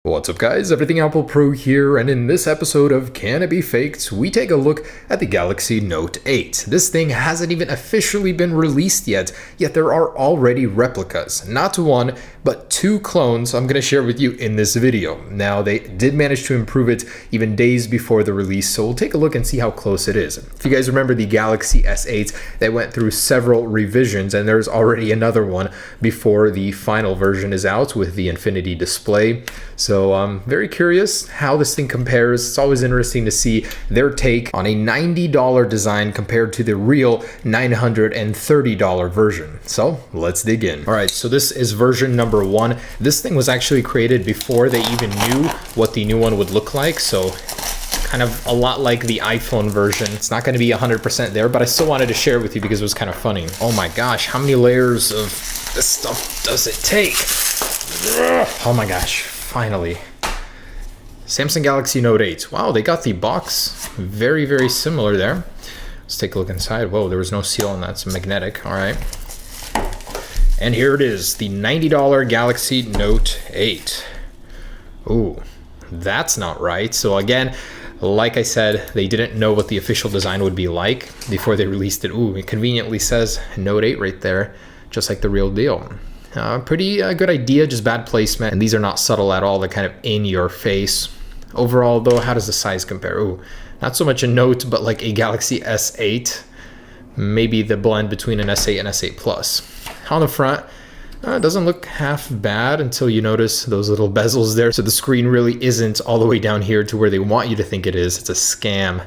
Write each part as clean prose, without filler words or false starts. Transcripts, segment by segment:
What's up guys, Everything Apple Pro here, and in this episode of Can It Be Faked, we take a look at the Galaxy Note 8. This thing hasn't even officially been released yet there are already replicas. Not one, but two clones I'm going to share with you in this video. Now, they did manage to improve it even days before the release, so we'll take a look and see how close it is. If you guys remember the Galaxy S8, they went through several revisions, and there's already another one before the final version is out with the Infinity display. So I'm very curious how this thing compares. It's always interesting to see their take on a $90 design compared to the real $930 version. So let's dig in. All right, so this is version number 1. This thing was actually created before they even knew what the new one would look like. So kind of a lot like the iPhone version. It's not going to be 100% there, but I still wanted to share it with you because it was kind of funny. Oh my gosh, how many layers of this stuff does it take? Oh my gosh, finally. Samsung Galaxy Note 8. Wow, they got the box very, very similar there. Let's take a look inside. Whoa, there was no seal on that. It's magnetic. All right. And here it is, the $90 Galaxy Note 8. Ooh, that's not right. So again, like I said, they didn't know what the official design would be like before they released it. Ooh, it conveniently says Note 8 right there, just like the real deal. Pretty good idea, just bad placement. And these are not subtle at all. They're kind of in your face. Overall, though, how does the size compare? Ooh, not so much a Note, but like a Galaxy S8. Maybe the blend between an S8 and S8 Plus. On the front, it doesn't look half bad until you notice those little bezels there. So the screen really isn't all the way down here to where they want you to think it is. It's a scam.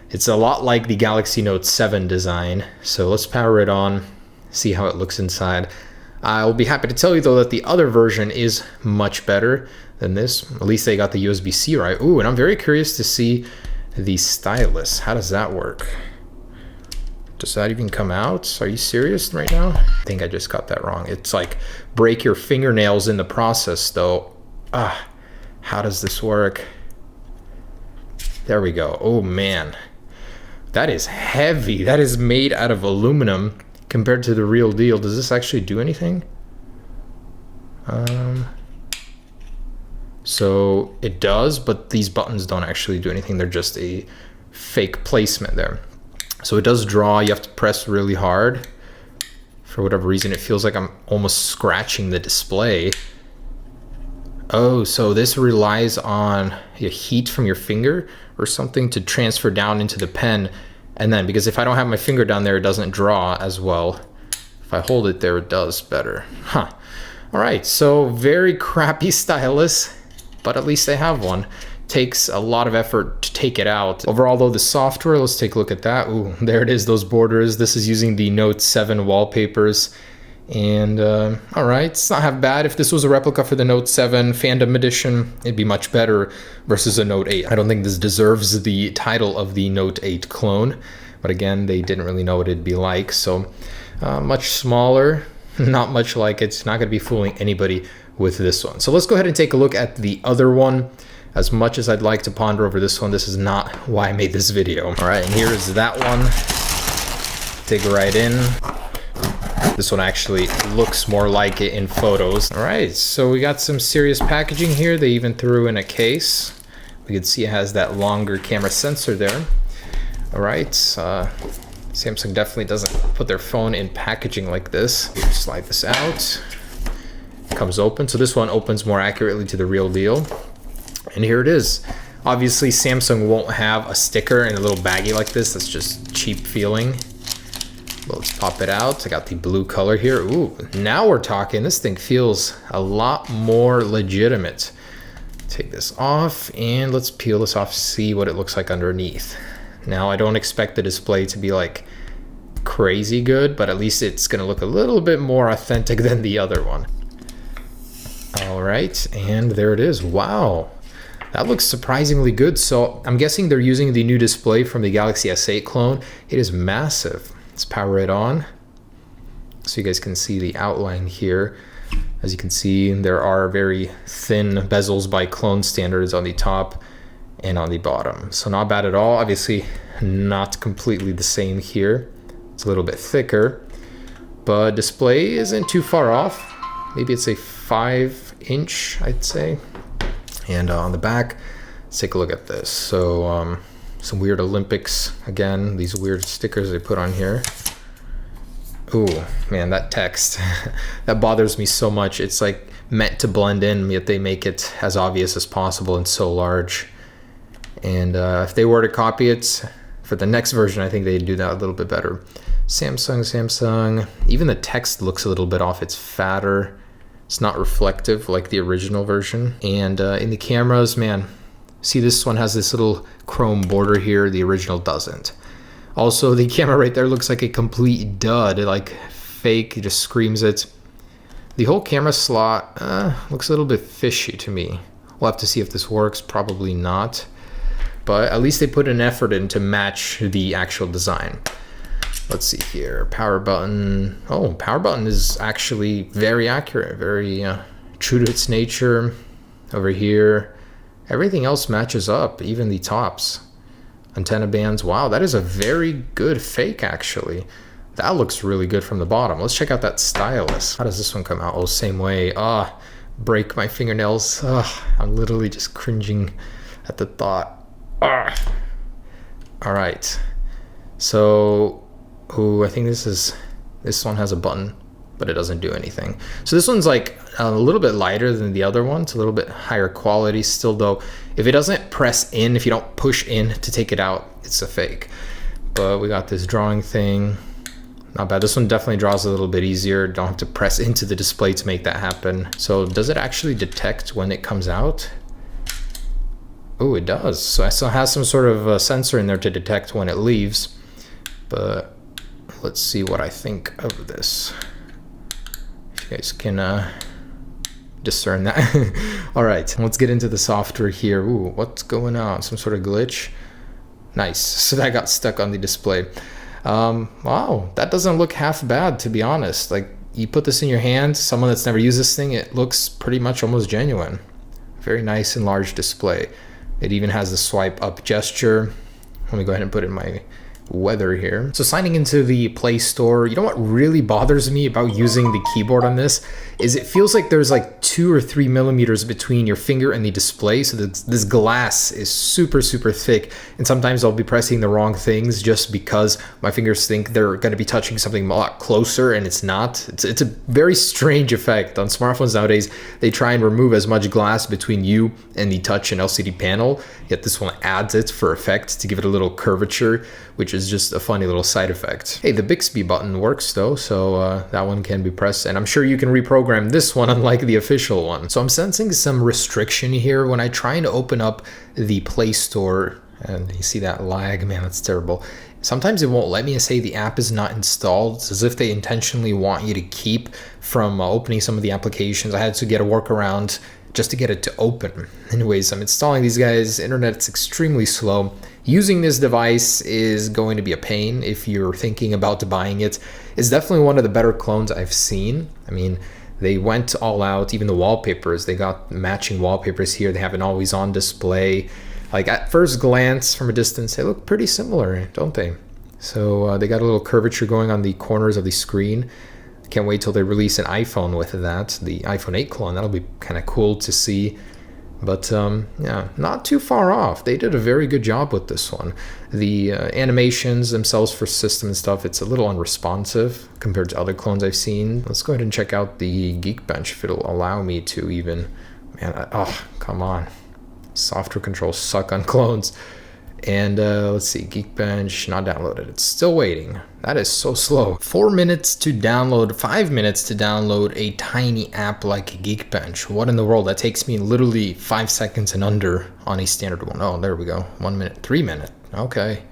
It's a lot like the Galaxy Note 7 design. So let's power it on, see how it looks inside. I'll be happy to tell you, though, that the other version is much better than this. At least they got the USB-C right. Ooh, and I'm very curious to see the stylus. How does that work? Does that even come out? Are you serious right now? I think I just got that wrong. It's like break your fingernails in the process, though. How does this work? There we go. Oh, man. That is heavy. That is made out of aluminum. Compared to the real deal, does this actually do anything? So it does, but these buttons don't actually do anything. They're just a fake placement there. So it does draw. You have to press really hard. For whatever reason, it feels like I'm almost scratching the display. Oh, so this relies on heat from your finger or something to transfer down into the pen. And then, because if I don't have my finger down there, it doesn't draw as well. If I hold it there, it does better. Huh. All right, so very crappy stylus, but at least they have one. Takes a lot of effort to take it out. Overall, though, the software, let's take a look at that. Ooh, there it is, those borders. This is using the Note 7 wallpapers. And all right, it's not half bad. If this was a replica for the Note 7 Fandom Edition, it'd be much better versus a Note 8. I don't think this deserves the title of the Note 8 clone, but again, they didn't really know what it'd be like. So much smaller, not much like it. It's not going to be fooling anybody with this one. So let's go ahead and take a look at the other one. As much as I'd like to ponder over this one, this is not why I made this video. All right, and here is that one. Dig right in. This one actually looks more like it in photos. All right, so we got some serious packaging here. They even threw in a case. We can see it has that longer camera sensor there. All right, Samsung definitely doesn't put their phone in packaging like this. Slide this out. Comes open. So this one opens more accurately to the real deal. And here it is. Obviously, Samsung won't have a sticker in a little baggie like this. That's just cheap feeling. Let's pop it out. I got the blue color here. Ooh, now we're talking. This thing feels a lot more legitimate. Take this off and let's peel this off, see what it looks like underneath. Now, I don't expect the display to be like crazy good, but at least it's gonna look a little bit more authentic than the other one. All right, and there it is. Wow, that looks surprisingly good. So I'm guessing they're using the new display from the Galaxy S8 clone. It is massive. Let's power it on so you guys can see the outline here. As you can see, there are very thin bezels by clone standards on the top and on the bottom. So not bad at all. Obviously not completely the same here. It's a little bit thicker, but display isn't too far off. Maybe it's a 5-inch, I'd say. And on the back, let's take a look at this. So some weird Olympics, again, these weird stickers they put on here. Ooh, man, that text, that bothers me so much. It's like meant to blend in, yet they make it as obvious as possible and so large. And if they were to copy it for the next version, I think they'd do that a little bit better. Samsung. Even the text looks a little bit off. It's fatter. It's not reflective like the original version. And in the cameras, man, see, this one has this little chrome border here. The original doesn't. Also, the camera right there looks like a complete dud, like fake, it just screams it. The whole camera slot looks a little bit fishy to me. We'll have to see if this works, probably not. But at least they put an effort in to match the actual design. Let's see here, power button. Oh, power button is actually very accurate, very true to its nature. Over here, everything else matches up, even the tops. Antenna bands, wow, that is a very good fake actually. That looks really good from the bottom. Let's check out that stylus. How does this one come out? Oh, same way. Break my fingernails. I'm literally just cringing at the thought. All right. So, I think this one has a button, but it doesn't do anything. So this one's like a little bit lighter than the other one. It's a little bit higher quality still though. If it doesn't press in, if you don't push in to take it out, it's a fake. But we got this drawing thing. Not bad. This one definitely draws a little bit easier. Don't have to press into the display to make that happen. So does it actually detect when it comes out? Oh, it does. So it still has some sort of a sensor in there to detect when it leaves. But let's see what I think of this. If you guys can discern that. All right, let's get into the software here. Ooh, what's going on? Some sort of glitch? Nice. So that got stuck on the display. Wow, that doesn't look half bad, to be honest. Like, you put this in your hand, someone that's never used this thing, it looks pretty much almost genuine. Very nice and large display. It even has the swipe up gesture. Let me go ahead and put in my weather here. So signing into the Play Store, you know what really bothers me about using the keyboard on this is it feels like there's like 2 or 3 millimeters between your finger and the display. So this glass is super thick, and sometimes I'll be pressing the wrong things just because my fingers think they're going to be touching something a lot closer and it's not. It's a very strange effect. On smartphones nowadays, they try and remove as much glass between you and the touch and LCD panel, yet this one adds it for effect to give it a little curvature, which is just a funny little side effect. Hey, the Bixby button works though, so that one can be pressed, and I'm sure you can reprogram this one unlike the official one. So I'm sensing some restriction here when I try and open up the Play Store, and you see that lag, man, that's terrible. Sometimes it won't let me say the app is not installed. It's as if they intentionally want you to keep from opening some of the applications. I had to get a workaround just to get it to open. Anyways, I'm installing these guys. Internet's extremely slow. Using this device is going to be a pain if you're thinking about buying it. It's definitely one of the better clones I've seen. I mean, they went all out. Even the wallpapers, they got matching wallpapers here. They have an always on display. Like at first glance from a distance, they look pretty similar, don't they? So they got a little curvature going on the corners of the screen. Can't wait till they release an iPhone with that, the iPhone 8 clone. That'll be kind of cool to see. But yeah, not too far off. They did a very good job with this one. The animations themselves for system and stuff, it's a little unresponsive compared to other clones I've seen. Let's go ahead and check out the Geekbench if it'll allow me to even. Man, oh, come on. Software controls suck on clones. And let's see, Geekbench, not downloaded. It's still waiting. That is so slow. 4 minutes to download, 5 minutes to download a tiny app like Geekbench. What in the world? That takes me literally 5 seconds and under on a standard one. Oh, there we go. 1 minute, 3 minutes. Okay.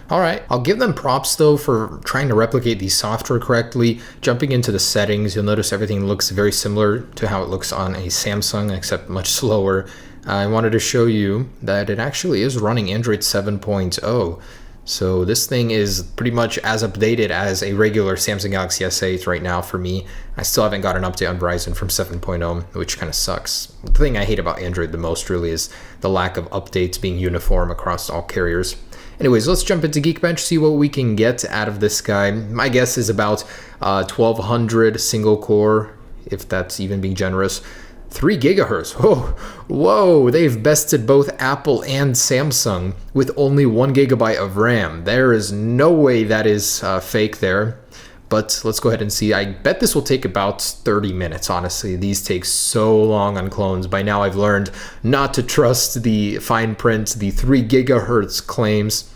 All right. I'll give them props though for trying to replicate the software correctly. Jumping into the settings, you'll notice everything looks very similar to how it looks on a Samsung, except much slower. I wanted to show you that it actually is running Android 7.0. So this thing is pretty much as updated as a regular Samsung Galaxy S8 right now for me. I still haven't got an update on Verizon from 7.0, which kind of sucks. The thing I hate about Android the most really is the lack of updates being uniform across all carriers. Anyways, let's jump into Geekbench, see what we can get out of this guy. My guess is about 1200 single core, if that's even being generous. 3 gigahertz. Whoa, they've bested both Apple and Samsung with only 1 gigabyte of RAM. There is no way that is fake there. But let's go ahead and see. I bet this will take about 30 minutes, honestly. These take so long on clones. By now I've learned not to trust the fine print. The 3 gigahertz claims.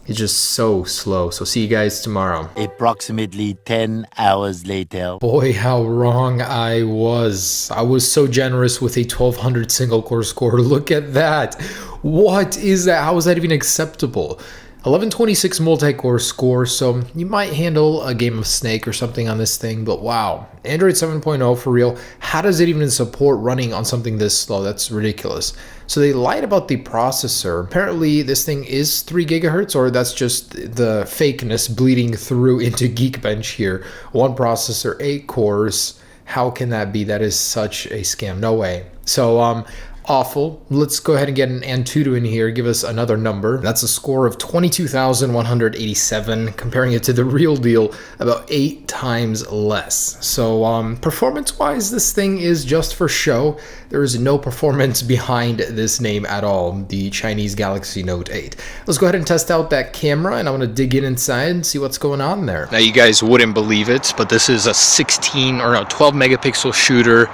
It's just so slow. So see you guys tomorrow. Approximately 10 hours later. Boy, how wrong I was. I was so generous with a 1200 single core score. Look at that. What is that? How is that even acceptable? 1126 multi-core score, so you might handle a game of Snake or something on this thing, but wow. Android 7.0 for real, how does it even support running on something this slow? That's ridiculous. So they lied about the processor. Apparently this thing is 3 gigahertz, or that's just the fakeness bleeding through into Geekbench here. One processor, 8 cores. How can that be? That is such a scam. No way. So awful. Let's go ahead and get an Antutu in here, give us another number. That's a score of 22,187, comparing it to the real deal, about 8 times less. So performance-wise, this thing is just for show. There is no performance behind this name at all, the Chinese Galaxy Note 8. Let's go ahead and test out that camera, and I'm going to dig in inside and see what's going on there. Now, you guys wouldn't believe it, but this is a 12 megapixel shooter.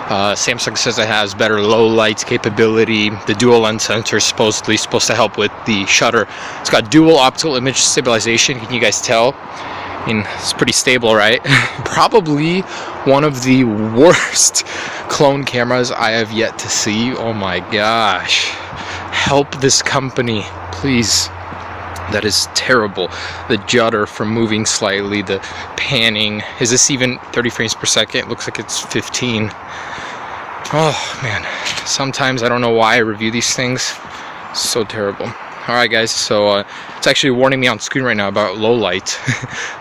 Samsung says it has better low light capability. The dual lens sensor is supposedly supposed to help with the shutter. It's got dual optical image stabilization. Can you guys tell? I mean, it's pretty stable, right? Probably one of the worst clone cameras I have yet to see. Oh my gosh. Help this company, please. That is terrible. The judder from moving slightly, the panning. Is this even 30 frames per second? It looks like it's 15. Oh man, sometimes I don't know why I review these things. So terrible. Alright guys, so it's actually warning me on screen right now about low light,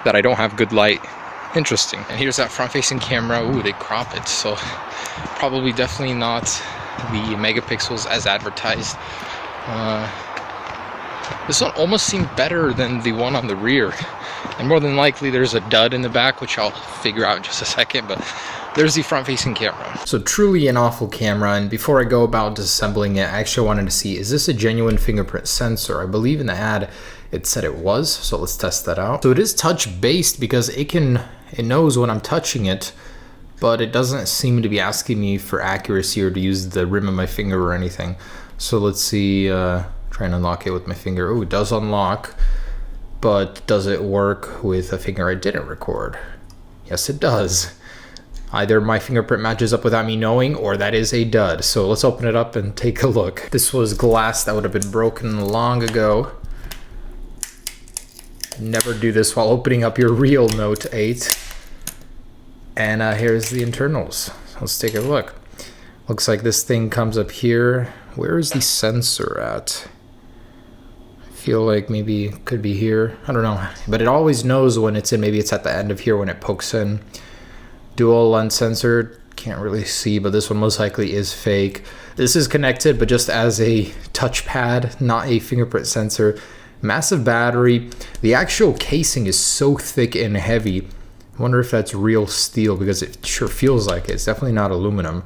that I don't have good light. Interesting. And here's that front-facing camera. Ooh, they crop it, so probably definitely not the megapixels as advertised. This one almost seemed better than the one on the rear. And more than likely there's a dud in the back, which I'll figure out in just a second, but there's the front-facing camera. So truly an awful camera, and before I go about disassembling it, I actually wanted to see, is this a genuine fingerprint sensor? I believe in the ad it said it was, so let's test that out. So it is touch-based because it knows when I'm touching it, but it doesn't seem to be asking me for accuracy or to use the rim of my finger or anything. So let's see, try and unlock it with my finger. Oh, it does unlock, but does it work with a finger I didn't record? Yes, it does. Either my fingerprint matches up without me knowing, or that is a dud. So let's open it up and take a look. This was glass that would have been broken long ago. Never do this while opening up your real Note 8. And here's the internals. Let's take a look. Looks like this thing comes up here. Where is the sensor at? I feel like maybe it could be here. I don't know. But it always knows when it's in. Maybe it's at the end of here when it pokes in. Dual lens sensor, can't really see, but this one most likely is fake. This is connected, but just as a touchpad, not a fingerprint sensor. Massive battery. The actual casing is so thick and heavy. I wonder if that's real steel, because it sure feels like it. It's definitely not aluminum.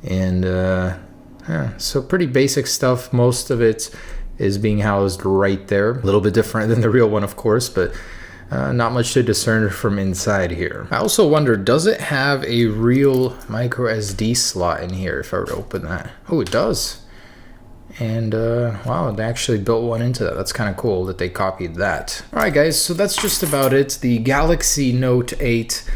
And yeah, so pretty basic stuff. Most of it is being housed right there. A little bit different than the real one, of course, but not much to discern from inside here. I also wonder, does it have a real micro SD slot in here if I were to open that? Oh, it does. And wow, they actually built one into that. That's kind of cool that they copied that. All right, guys, so that's just about it. The Galaxy Note 8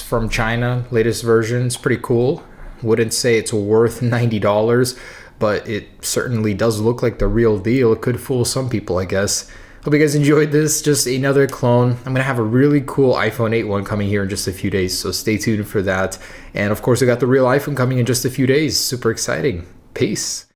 from China, latest version. It's pretty cool. Wouldn't say it's worth $90, but it certainly does look like the real deal. It could fool some people, I guess. Hope you guys enjoyed this. Just another clone. I'm gonna have a really cool iPhone 8 one coming here in just a few days, so stay tuned for that. And of course, we got the real iPhone coming in just a few days. Super exciting. Peace.